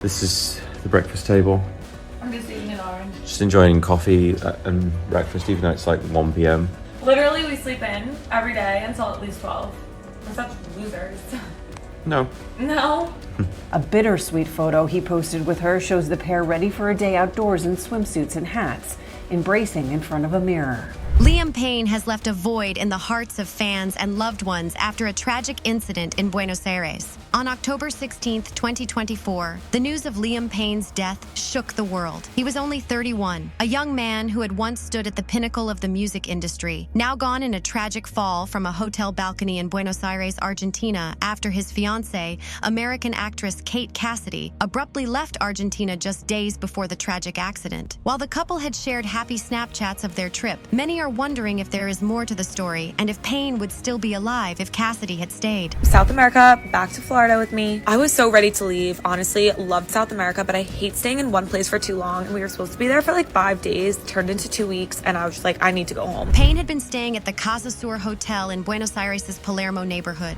This is the breakfast table. I'm just eating an orange. Just enjoying coffee and breakfast, even though it's like 1 p.m. Literally, we sleep in every day until at least 12. We're such losers. No. No. A bittersweet photo he posted with her shows the pair ready for a day outdoors in swimsuits and hats, embracing in front of a mirror. Liam Payne has left a void in the hearts of fans and loved ones after a tragic incident in Buenos Aires. On October 16, 2024, the news of Liam Payne's death shook the world. He was only 31, a young man who had once stood at the pinnacle of the music industry, now gone in a tragic fall from a hotel balcony in Buenos Aires, Argentina, after his fiancée, American actress Kate Cassidy, abruptly left Argentina just days before the tragic accident. While the couple had shared happy Snapchats of their trip, many are wondering if there is more to the story and if Payne would still be alive if Cassidy had stayed. South America, back to Florida with me. I was so ready to leave. Honestly, loved South America, but I hate staying in one place for too long. And we were supposed to be there for like 5 days, turned into 2 weeks, and I was just like, I need to go home. Payne had been staying at the Casa Sur Hotel in Buenos Aires' Palermo neighborhood.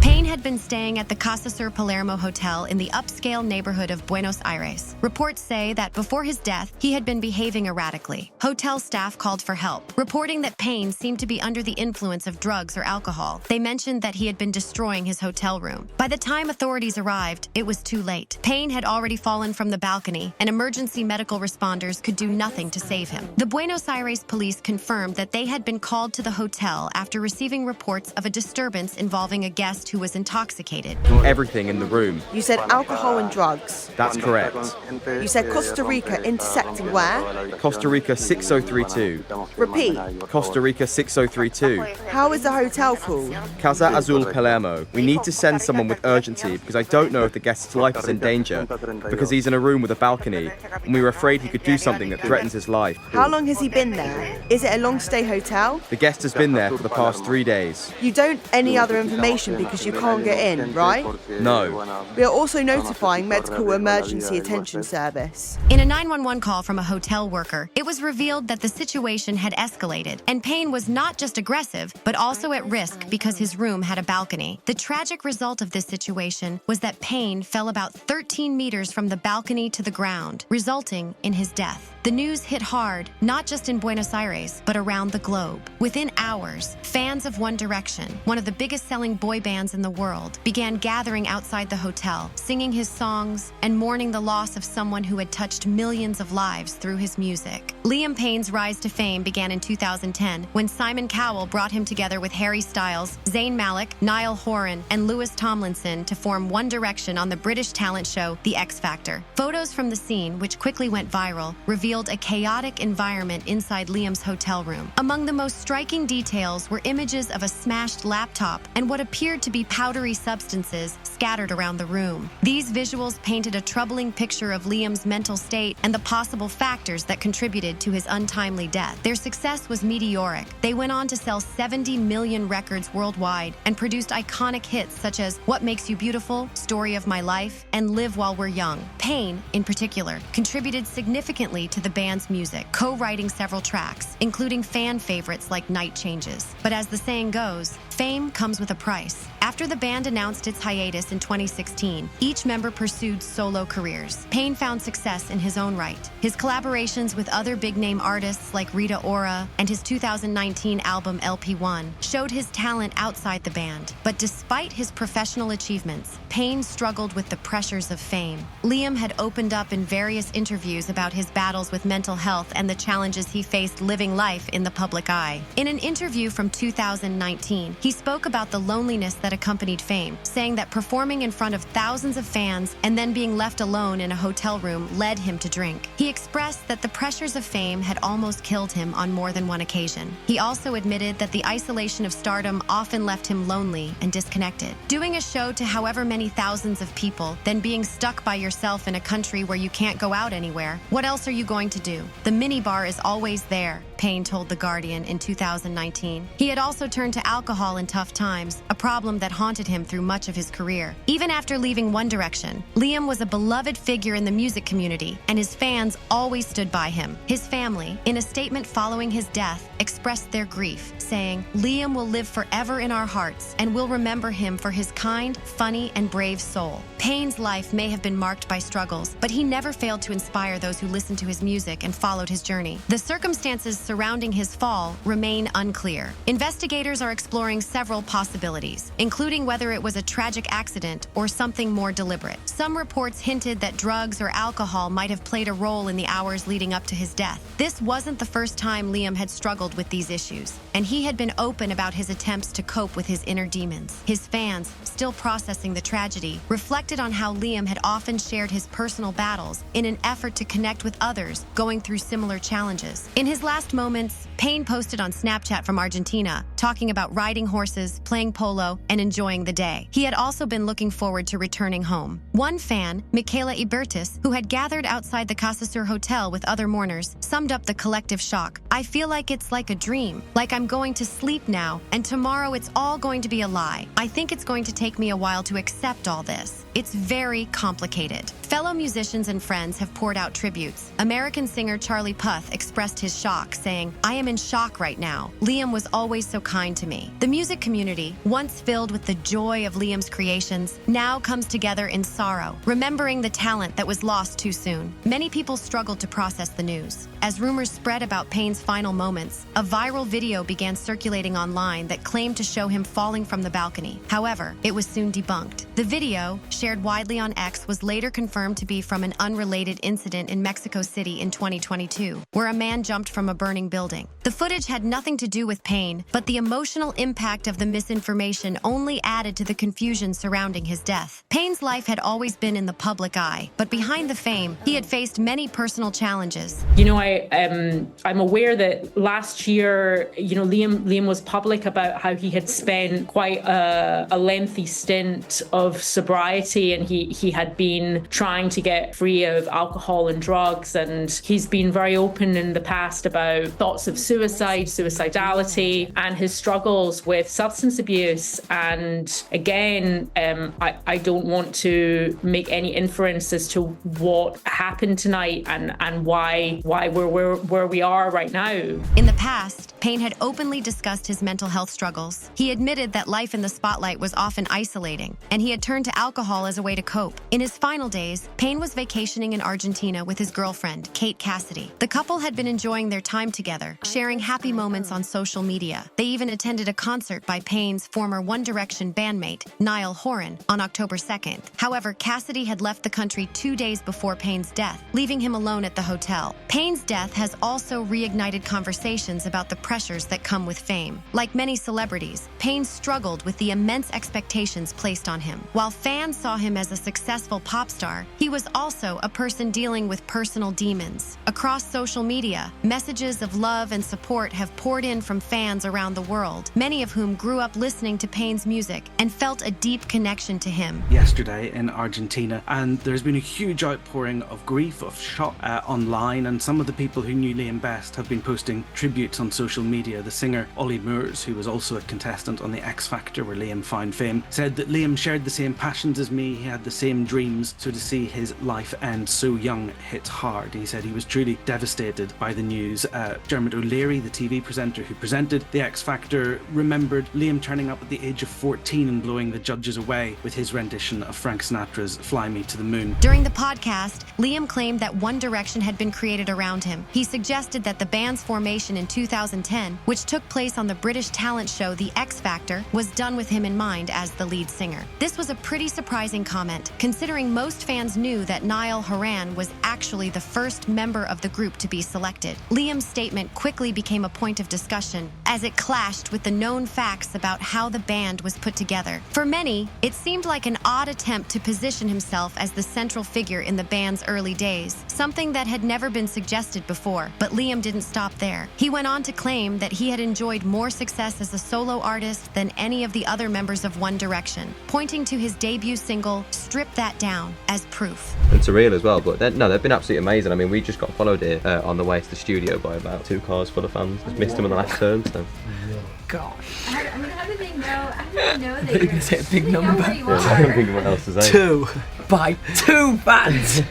Payne had been staying at the Casa Sur Palermo Hotel in the upscale neighborhood of Buenos Aires. Reports say that before his death, he had been behaving erratically. Hotel staff called for help, reporting that Payne seemed to be under the influence of drugs or alcohol. They mentioned that he had been destroying his hotel room. By the time authorities arrived, it was too late. Payne had already fallen from the balcony, and emergency medical responders could do nothing to save him. The Buenos Aires police confirmed that they had been called to the hotel after receiving reports of a disturbance involving a guest who was intoxicated. Everything in the room. You said alcohol and drugs. That's correct. You said Costa Rica intersecting where? Costa Rica 6032. Repeat. Costa Rica 6032. How is the hotel called? Casa Azul Palermo. We need to send someone with urgency because I don't know if the guest's life is in danger because he's in a room with a balcony and we were afraid he could do something that threatens his life. How long has he been there? Is it a long stay hotel? The guest has been there for the past 3 days. You don't any other information because you can't get in, right? No. We are also notifying Medical Emergency Attention Service. In a 911 call from a hotel worker, it was revealed that the situation had escalated, and Payne was not just aggressive, but also at risk because his room had a balcony. The tragic result of this situation was that Payne fell about 13 meters from the balcony to the ground, resulting in his death. The news hit hard, not just in Buenos Aires, but around the globe. Within hours, fans of One Direction, one of the biggest selling boy bands in the world, began gathering outside the hotel, singing his songs and mourning the loss of someone who had touched millions of lives through his music. Liam Payne's rise to fame began in 2010 when Simon Cowell brought him together with Harry Styles, Zayn Malik, Niall Horan, and Louis Tomlinson to form One Direction on the British talent show The X Factor. Photos from the scene, which quickly went viral, revealed a chaotic environment inside Liam's hotel room. Among the most striking details were images of a smashed laptop and what appeared to be powdery substances scattered around the room. These visuals painted a troubling picture of Liam's mental state and the possible factors that contributed to his untimely death. Their success was meteoric. They went on to sell 70 million records worldwide and produced iconic hits such as What Makes You Beautiful, Story of My Life, and Live While We're Young. Payne, in particular, contributed significantly to the band's music, co-writing several tracks, including fan favorites like Night Changes. But as the saying goes, fame comes with a price. After the band announced its hiatus in 2016, each member pursued solo careers. Payne found success in his own right. His collaborations with other big-name artists like Rita Ora and his 2019 album LP1 showed his talent outside the band. But despite his professional achievements, Payne struggled with the pressures of fame. Liam had opened up in various interviews about his battles with mental health and the challenges he faced living life in the public eye. In an interview from 2019, he spoke about the loneliness that accompanied fame, saying that performing in front of thousands of fans and then being left alone in a hotel room led him to drink. He expressed that the pressures of fame had almost killed him on more than one occasion. He also admitted that the isolation of stardom often left him lonely and disconnected. Doing a show to however many thousands of people, then being stuck by yourself in a country where you can't go out anywhere, what else are you going going to do. The minibar is always there, Payne told The Guardian in 2019. He had also turned to alcohol in tough times, a problem that haunted him through much of his career. Even after leaving One Direction, Liam was a beloved figure in the music community, and his fans always stood by him. His family, in a statement following his death, expressed their grief, saying, "Liam will live forever in our hearts, and we'll remember him for his kind, funny, and brave soul." Payne's life may have been marked by struggles, but he never failed to inspire those who listened to his music and followed his journey. The circumstances surrounding his fall remain unclear. Investigators are exploring several possibilities, including whether it was a tragic accident or something more deliberate. Some reports hinted that drugs or alcohol might have played a role in the hours leading up to his death. This wasn't the first time Liam had struggled with these issues, and he had been open about his attempts to cope with his inner demons. His fans, still processing the tragedy, reflected on how Liam had often shared his personal battles in an effort to connect with others going through similar challenges. In his last moments, Payne posted on Snapchat from Argentina, talking about riding horses, playing polo, and enjoying the day. He had also been looking forward to returning home. One fan, Michaela Ibertis, who had gathered outside the Casa Sur Hotel with other mourners, summed up the collective shock. "I feel like it's like a dream, like I'm going to sleep now, and tomorrow it's all going to be a lie. I think it's going to take me a while to accept all this. It's very complicated." Fellow musicians and friends have poured out tributes. American singer Charlie Puth expressed his shock, saying, "I am in shock right now. Liam was always so kind to me." The music community, once filled with the joy of Liam's creations, now comes together in sorrow, remembering the talent that was lost too soon. Many people struggled to process the news. As rumors spread about Payne's final moments, a viral video began circulating online that claimed to show him falling from the balcony. However, it was soon debunked. The video, shared widely on X, was later confirmed to be from an unrelated incident in Mexico City in 2022, where a man jumped from a burning building. The footage had nothing to do with Payne, but the emotional impact of the misinformation only added to the confusion surrounding his death. Payne's life had always been in the public eye, but behind the fame, he had faced many personal challenges. I'm aware that last year, Liam was public about how he had spent quite a lengthy stint of sobriety, and he had been trying to get free of alcohol and drugs, and he's been very open in the past about thoughts of suicide, suicidality, and his struggles with substance abuse. And again, I don't want to make any inference as to what happened tonight and why we're where we are right now. In the past, Payne had openly discussed his mental health struggles. He admitted that life in the spotlight was often isolating, and he had turned to alcohol as a way to cope. In his final days, Payne was vacationing in Argentina with his girlfriend, Kate Cassidy. The couple had been enjoying their time together, sharing happy moments on social media. They even attended a concert by Payne's former One Direction bandmate, Niall Horan, on October 2nd. However, Cassidy had left the country 2 days before Payne's death, leaving him alone at the hotel. Payne's death has also reignited conversations about the pressures that come with fame. Like many celebrities, Payne struggled with the immense expectations placed on him. While fans saw him as a successful pop star, he was also a person dealing with personal demons. Across social media, messages of love and support have poured in from fans around the world, many of whom grew up listening to Payne's music and felt a deep connection to him. Yesterday in Argentina, and there's been a huge outpouring of grief, of shock online, and some of the people who knew Liam best have been posting tributes on social media. The singer Ollie Moores, who was also a contestant on the X Factor where Liam found fame, said that Liam shared the same passions as me, he had the same dreams, so to see his life end so young hits hard. He said he was truly devastated by the news. Dermot O'Leary, the TV presenter who presented the X Factor, remembered Liam turning up at the age of 14 and blowing the judges away with his rendition of Frank Sinatra's Fly Me to the Moon. During the podcast, Liam claimed that One Direction had been created around him. He suggested that the band's formation in 2010, which took place on the British talent show The X Factor, was done with him in mind as the lead singer. This was a pretty surprising comment, considering most fans knew that Niall Horan was actually the first member of the group to be selected. Liam's statement quickly became a point of discussion, as it clashed with the known facts about how the band was put together. For many, it seemed like an odd attempt to position himself as the central figure in the band's early days, something that had never been suggested before. But Liam didn't stop there. He went on to claim claim that he had enjoyed more success as a solo artist than any of the other members of One Direction, pointing to his debut single, Strip That Down, as proof. And surreal as well, but no, they've been absolutely amazing. I mean, we just got followed here on the way to the studio by about 2 cars full of fans. Just missed them on the last turn, so. Gosh. How do they know? How do they know that you're Is it a big number? I don't think what else to say. 2 by 2 fans.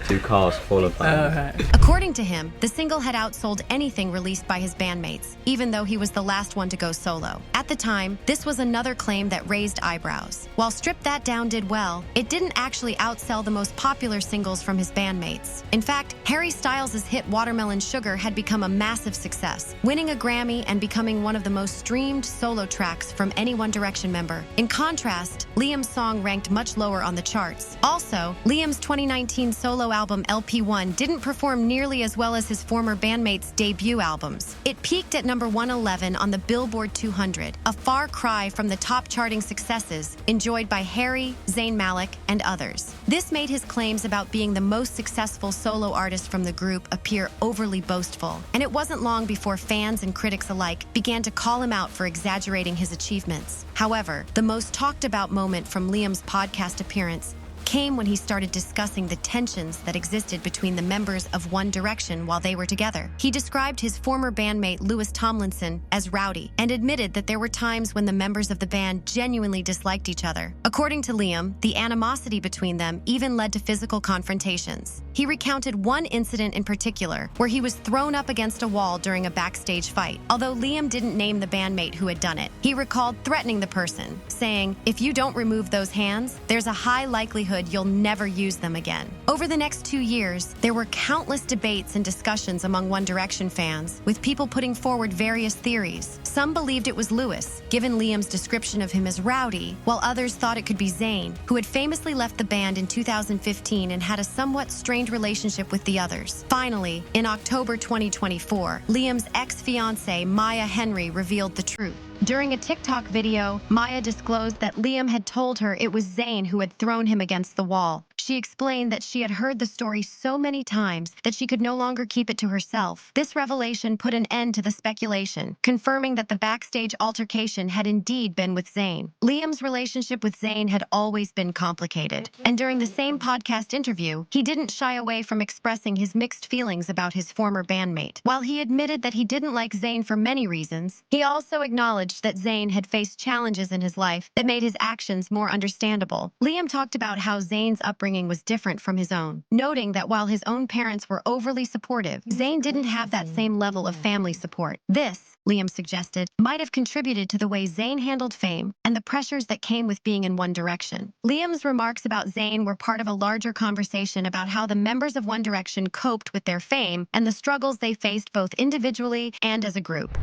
2 cars full of fans. According to him, the single had outsold anything released by his bandmates, even though he was the last one to go solo. At the time, this was another claim that raised eyebrows. While Strip That Down did well, it didn't actually outsell the most popular singles from his bandmates. In fact, Harry Styles' hit Watermelon Sugar had become a massive success, winning a Grammy and becoming one of the most streamed solo tracks from any One Direction member. In contrast, Liam's song ranked much lower on the charts. Also, Liam's 2019 solo album LP1 didn't perform nearly as well as his former bandmates' debut albums. It peaked at number 111 on the Billboard 200, a far cry from the top charting successes enjoyed by Harry, Zayn Malik, and others. This made his claims about being the most successful solo artist from the group appear overly boastful, and it wasn't long before fans and critics alike began to call him out for exaggerating his achievements. However, the most talked about moment from Liam's podcast appearance came when he started discussing the tensions that existed between the members of One Direction while they were together. He described his former bandmate Louis Tomlinson as rowdy and admitted that there were times when the members of the band genuinely disliked each other. According to Liam, the animosity between them even led to physical confrontations. He recounted one incident in particular where he was thrown up against a wall during a backstage fight. Although Liam didn't name the bandmate who had done it, he recalled threatening the person, saying, "If you don't remove those hands, there's a high likelihood you'll never use them again." Over the next 2 years, there were countless debates and discussions among One Direction fans, with people putting forward various theories. Some believed it was Louis, given Liam's description of him as rowdy, while others thought it could be Zayn, who had famously left the band in 2015 and had a somewhat strained relationship with the others. Finally, in October 2024, Liam's ex-fiancée Maya Henry revealed the truth. During a TikTok video, Maya disclosed that Liam had told her it was Zayn who had thrown him against the wall. She explained that she had heard the story so many times that she could no longer keep it to herself. This revelation put an end to the speculation, confirming that the backstage altercation had indeed been with Zayn. Liam's relationship with Zayn had always been complicated, and during the same podcast interview, he didn't shy away from expressing his mixed feelings about his former bandmate. While he admitted that he didn't like Zayn for many reasons, he also acknowledged that Zayn had faced challenges in his life that made his actions more understandable. Liam talked about how Zayn's upbringing was different from his own, noting that while his own parents were overly supportive, Zayn didn't have that same level of family support. This, Liam suggested, might have contributed to the way Zayn handled fame and the pressures that came with being in One Direction. Liam's remarks about Zayn were part of a larger conversation about how the members of One Direction coped with their fame and the struggles they faced both individually and as a group.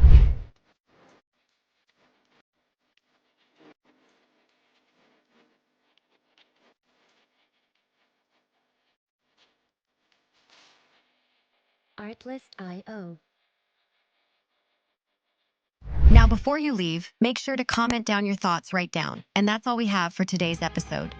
Artlist.io. Now, before you leave, make sure to comment down your thoughts right down. And that's all we have for today's episode.